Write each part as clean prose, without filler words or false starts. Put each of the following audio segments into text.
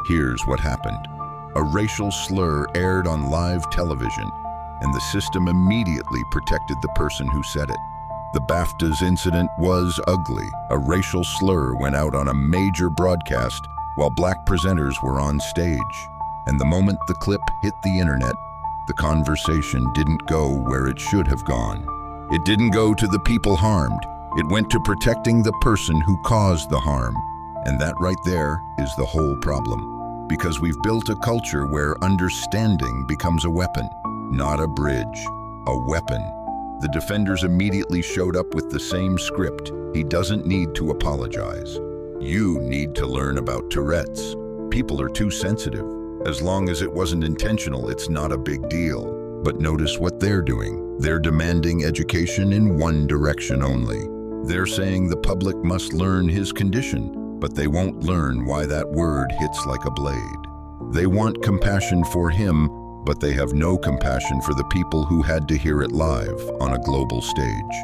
Here's what happened. A racial slur aired on live television, and the system immediately protected the person who said it. The BAFTAs incident was ugly. A racial slur went out on a major broadcast while black presenters were on stage. And the moment the clip hit the internet, the conversation didn't go where it should have gone. It didn't go to the people harmed. It went to protecting the person who caused the harm. And that right there is the whole problem. Because we've built a culture where understanding becomes a weapon, not a bridge, a weapon. The defenders immediately showed up with the same script. He doesn't need to apologize. You need to learn about Tourette's. People are too sensitive. As long as it wasn't intentional, it's not a big deal. But notice what they're doing. They're demanding education in one direction only. They're saying the public must learn his condition, but they won't learn why that word hits like a blade. They want compassion for him, but they have no compassion for the people who had to hear it live on a global stage.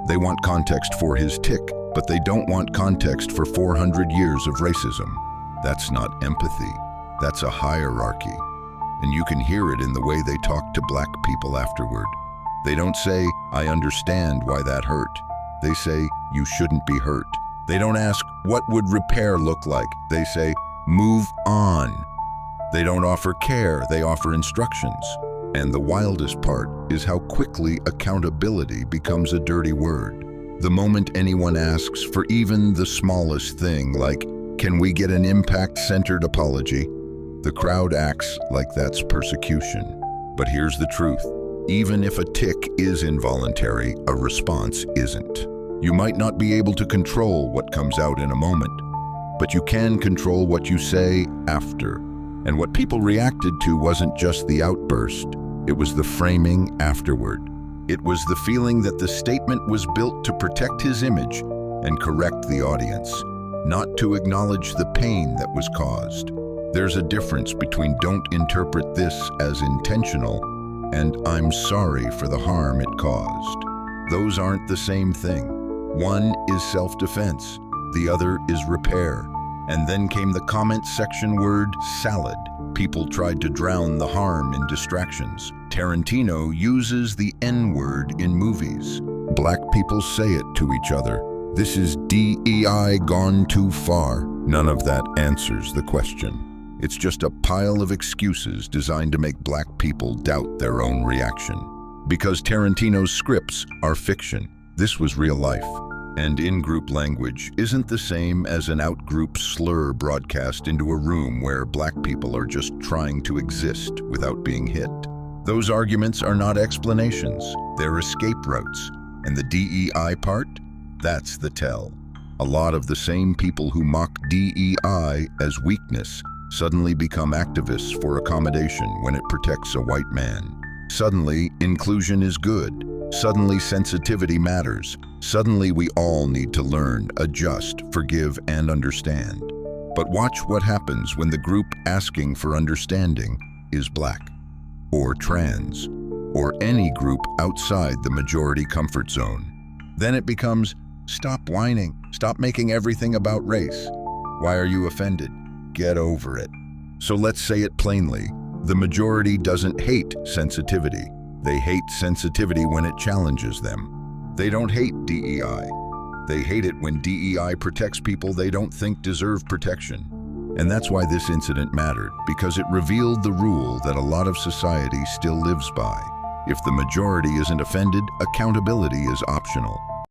They want context for his tick, but they don't want context for 400 years of racism. That's not empathy. That's a hierarchy. And you can hear it in the way they talk to black people afterward. They don't say, "I understand why that hurt." They say, "You shouldn't be hurt." They don't ask, "What would repair look like?" They say, "Move on." They don't offer care, they offer instructions. And the wildest part is how quickly accountability becomes a dirty word. The moment anyone asks for even the smallest thing, like, "Can we get an impact-centered apology?" the crowd acts like that's persecution. But here's the truth. Even if a tick is involuntary, a response isn't. You might not be able to control what comes out in a moment, but you can control what you say after. And what people reacted to wasn't just the outburst, it was the framing afterward. It was the feeling that the statement was built to protect his image and correct the audience, not to acknowledge the pain that was caused. There's a difference between "don't interpret this as intentional" and "I'm sorry for the harm it caused." Those aren't the same thing. One is self-defense, the other is repair. And then came the comment section word salad. People tried to drown the harm in distractions. Tarantino uses the N-word in movies. Black people say it to each other. This is DEI gone too far. None of that answers the question. It's just a pile of excuses designed to make black people doubt their own reaction. Because Tarantino's scripts are fiction. This was real life. And in-group language isn't the same as an out-group slur broadcast into a room where black people are just trying to exist without being hit. Those arguments are not explanations, they're escape routes. And the DEI part? That's the tell. A lot of the same people who mock DEI as weakness suddenly become activists for accommodation when it protects a white man. Suddenly, inclusion is good. Suddenly, sensitivity matters. Suddenly, we all need to learn, adjust, forgive, and understand. But watch what happens when the group asking for understanding is black, or trans, or any group outside the majority comfort zone. Then it becomes, "Stop whining. Stop making everything about race. Why are you offended? Get over it." So let's say it plainly. The majority doesn't hate sensitivity. They hate sensitivity when it challenges them. They don't hate DEI. They hate it when DEI protects people they don't think deserve protection. And that's why this incident mattered, because it revealed the rule that a lot of society still lives by. If the majority isn't offended, accountability is optional.